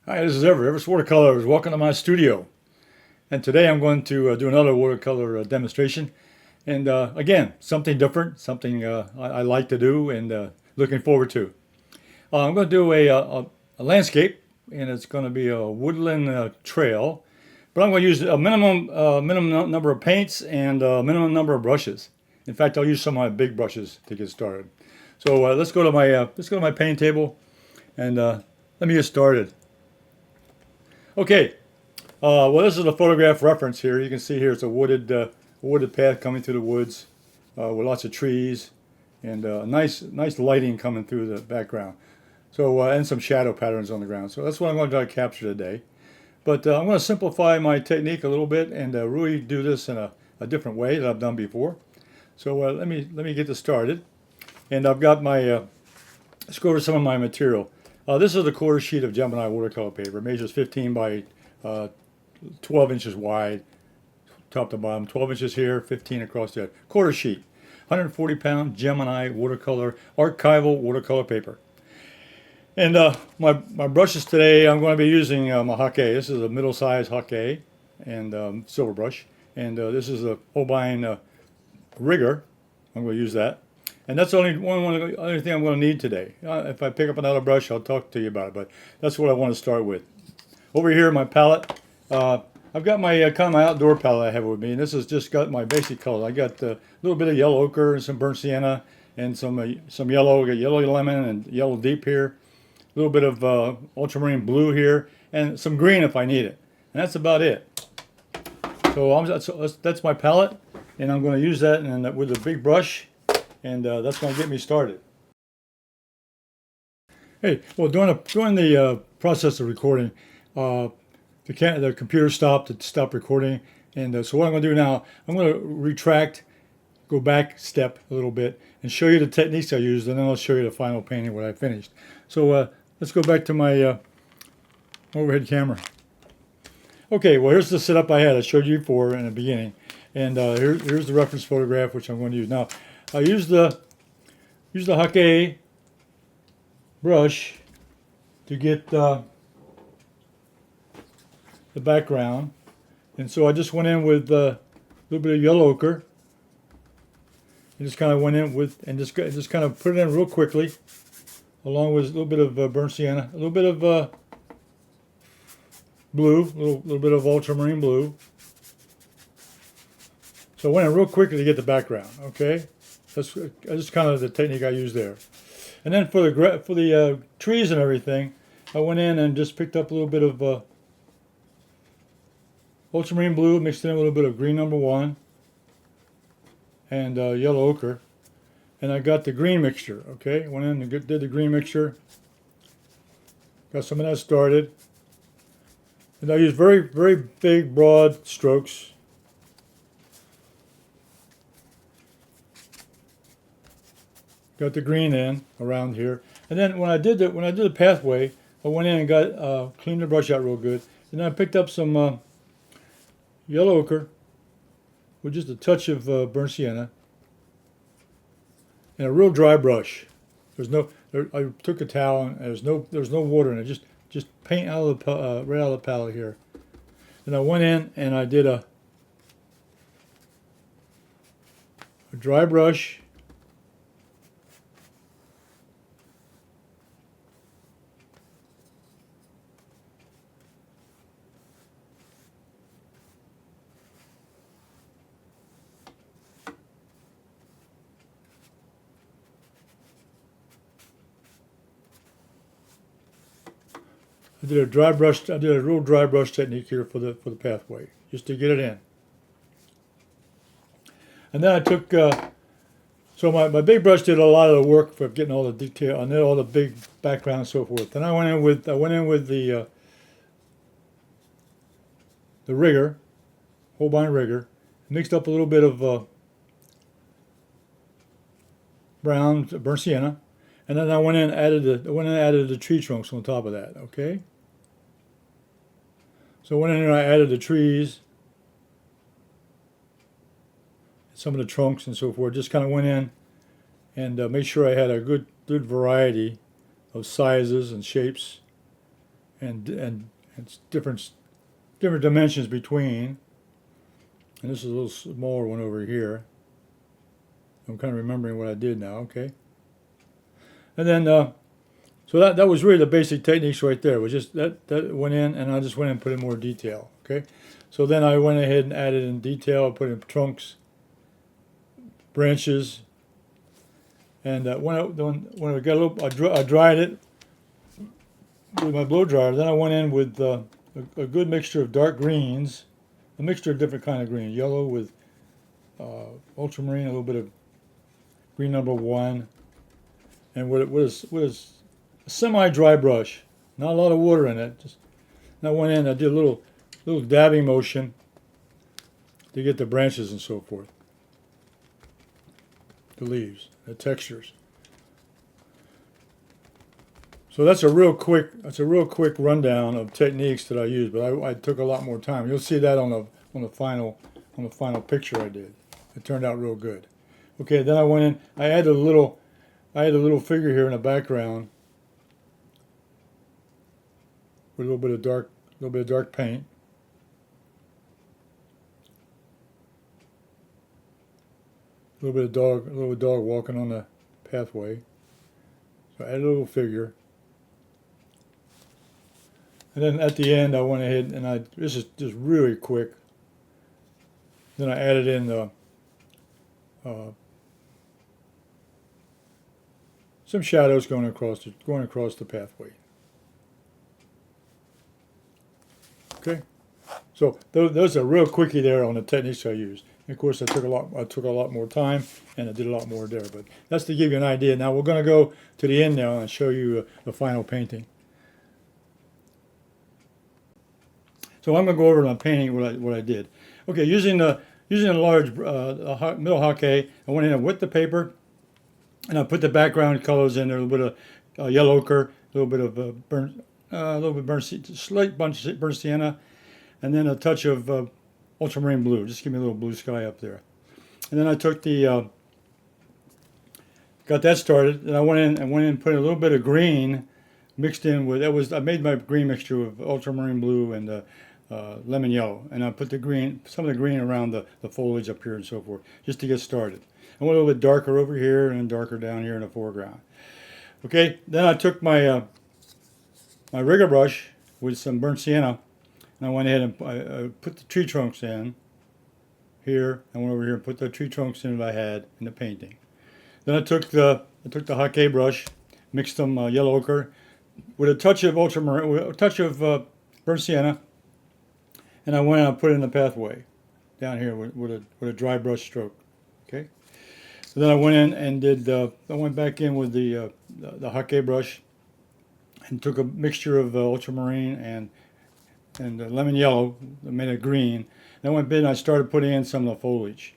Hi, this is Everett Watercolors. Welcome to my studio. And today I'm going to do another watercolor demonstration. And again, something different, something I like to do and looking forward to. I'm going to do a landscape, and it's going to be a woodland trail. But I'm going to use a minimum number of paints and a minimum number of brushes. In fact, I'll use some of my big brushes to get started. So let's go to my paint table and let me get started. Okay, well, this is a photograph reference here. You can see here it's a wooded path coming through the woods with lots of trees and nice lighting coming through the background. So and some shadow patterns on the ground. So that's what I'm going to try to capture today. But I'm going to simplify my technique a little bit and really do this in a different way that I've done before. So let me get this started. And I've got my let's go over some of my material. This is a quarter sheet of Gemini watercolor paper. It measures 15 by 12 inches wide, top to bottom. 12 inches here, 15 across the other. Quarter sheet, 140-pound Gemini watercolor, archival watercolor paper. And my brushes today, I'm going to be using my Hake. This is a middle-sized Hake and silver brush. And this is a Holbein rigger. I'm going to use that. And that's the only thing I'm going to need today. If I pick up another brush, I'll talk to you about it. But that's what I want to start with. Over here, my palette. I've got my kind of my outdoor palette I have with me, and this has just got my basic colors. I got a little bit of yellow ochre and some burnt sienna, and some yellow. I got yellow lemon and yellow deep here. A little bit of ultramarine blue here, and some green if I need it. And that's about it. So that's my palette, and I'm going to use that and with a big brush. And that's going to get me started. Hey, well, during the process of recording, the computer stopped recording, and so what I'm going to do now, I'm going to retract, go back step a little bit, and show you the techniques I used, and then I'll show you the final painting what I finished. So let's go back to my overhead camera. Okay, well, here's the setup I had. I showed you before in the beginning, and here's the reference photograph which I'm going to use now. I use the Hake brush to get the background, and so I just went in with a little bit of yellow ochre, and just kind of went in with and just kind of put it in real quickly, along with a little bit of burnt sienna, a little bit of blue, a little bit of ultramarine blue. So I went in real quickly to get the background. Okay. That's just kind of the technique I use there. And then for the trees and everything, I went in and just picked up a little bit of ultramarine blue, mixed in a little bit of green number 1, and yellow ochre. And I got the green mixture, okay? Went in and did the green mixture. Got some of that started. And I use very, very big, broad strokes. Got the green in around here, and then when I did the pathway, I went in and got cleaned the brush out real good, and then I picked up some yellow ochre with just a touch of burnt sienna and a real dry brush. I took a towel and there's no water in it. Just paint out of the right out of the palette here. And I went in and I did a dry brush. I did a real dry brush technique here for the pathway, just to get it in. And then I took, so my big brush did a lot of the work for getting all the detail, and then all the big background and so forth. Then I went in with the rigger, Holbein rigger, mixed up a little bit of brown burnt sienna, and then I went in and added the tree trunks on top of that. Okay. So I went in and I added the trees, some of the trunks and so forth. Just kind of went in and made sure I had a good variety of sizes and shapes, and it's different dimensions between. And this is a little smaller one over here. I'm kind of remembering what I did now. Okay, and then so that was really the basic techniques right there. It was just that went in, and I just went in and put in more detail. Okay, so then I went ahead and added in detail. I put in trunks, branches, and when I got a little, I dried it with my blow dryer. Then I went in with a good mixture of dark greens, a mixture of different kind of green, yellow with ultramarine, a little bit of green number 1, and with a semi-dry brush, not a lot of water in it. Just and I went in, I did a little dabbing motion to get the branches and so forth, the leaves, the textures. So that's a real quick rundown of techniques that I use, but I took a lot more time. You'll see that on the final picture I did. It turned out real good. Okay, then I went in. I added a little figure here in the background with a little bit of dark paint. A little dog walking on the pathway. So I added a little figure. And then at the end, I went ahead and this is just really quick. Then I added in some shadows going across the pathway. Okay, so those are real quickie there on the techniques I used. And of course, I took a lot more time, and I did a lot more there. But that's to give you an idea. Now we're going to go to the end now and show you the final painting. So I'm going to go over my painting what I did. Okay, using a large middle Hake, I went in and wet the paper, and I put the background colors in there, a little bit of yellow ochre, a little bit of slight bunch of burnt sienna, and then a touch of ultramarine blue. Just give me a little blue sky up there. And then I took got that started, and I went in and put a little bit of green mixed in with I made my green mixture of ultramarine blue and lemon yellow, and I put some of the green around the foliage up here and so forth, just to get started. I went a little bit darker over here and darker down here in the foreground. Okay, then I took my my rigger brush with some burnt sienna, and I went ahead and I put the tree trunks in here. I went over here and put the tree trunks in that I had in the painting. Then I took the Hake brush, mixed some yellow ochre with a touch of ultramarine, with a touch of burnt sienna, and I went and I put it in the pathway down here with a dry brush stroke. Okay. So then I went in and I went back in with the Hake brush and took a mixture of ultramarine and lemon yellow that made it green. Then I went in and I started putting in some of the foliage.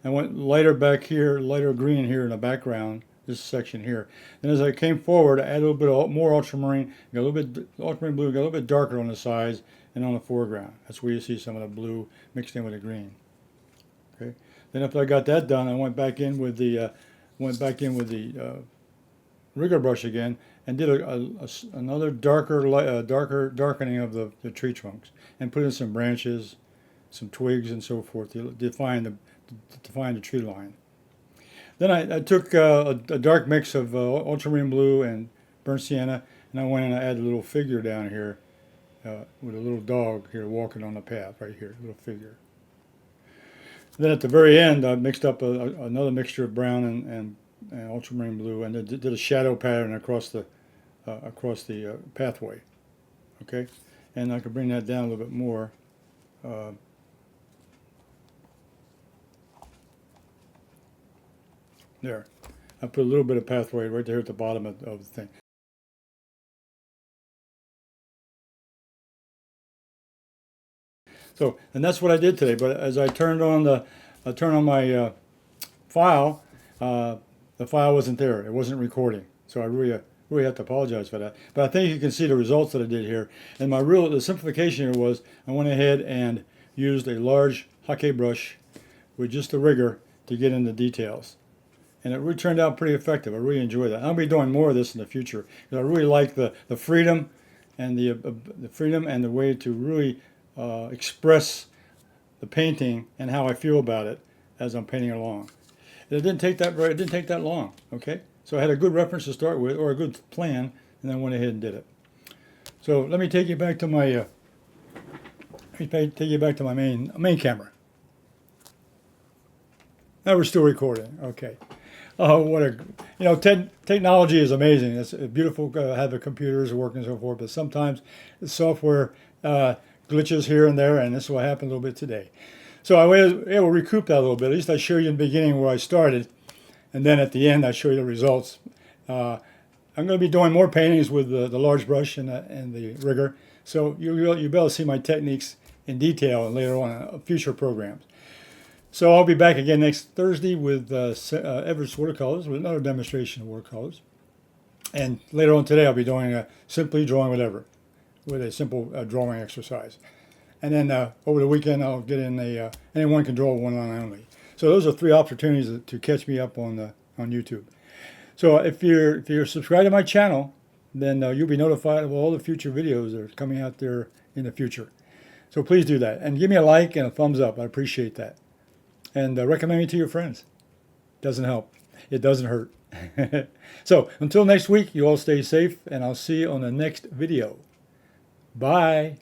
I went lighter back here, lighter green here in the background, this section here. Then as I came forward, I added a little bit more ultramarine, got a little bit ultramarine blue, got a little bit darker on the sides and on the foreground. That's where you see some of the blue mixed in with the green. Okay. Then after I got that done, I went back in with the rigger brush again and did another darkening of the tree trunks and put in some branches, some twigs and so forth to define the tree line. Then I took a dark mix of ultramarine blue and burnt sienna, and I went and I added a little figure down here with a little dog here walking on the path right here, a little figure. Then at the very end, I mixed up another mixture of brown and ultramarine blue, and did a shadow pattern across the pathway. Okay, and I could bring that down a little bit more. There, I put a little bit of pathway right there at the bottom of the thing. So, and that's what I did today. But as I turned on my file, the file wasn't there. It wasn't recording. So I really have to apologize for that. But I think you can see the results that I did here. And the simplification here was I went ahead and used a large Hake brush with just a rigger to get into details. And it really turned out pretty effective. I really enjoyed that. I'll be doing more of this in the future because I really like the freedom and the freedom and the way to really express the painting and how I feel about it as I'm painting along. It didn't take that long. Okay, so I had a good reference to start with, or a good plan, and then went ahead and did it. So let me take you back to my main camera. Now we're still recording. Okay. Technology is amazing. It's beautiful to have the computers working and so forth, but sometimes the software glitches here and there, and this is what happened a little bit today. So I was able to recoup that a little bit. At least I show you in the beginning where I started, and then at the end I show you the results. I'm going to be doing more paintings with the large brush and the rigger, so you'll be able to see my techniques in detail later on in future programs. So I'll be back again next Thursday with Everett's Watercolors, with another demonstration of watercolors. And later on today I'll be doing simply drawing with Everett, with a simple drawing exercise. And then over the weekend I'll get in anyone can draw one line only. So those are 3 opportunities to catch me up on YouTube. So if you're subscribed to my channel, then you'll be notified of all the future videos that are coming out there in the future. So please do that, and give me a like and a thumbs up. I appreciate that. And recommend me to your friends. Doesn't help. It doesn't hurt. So until next week, you all stay safe, and I'll see you on the next video. Bye.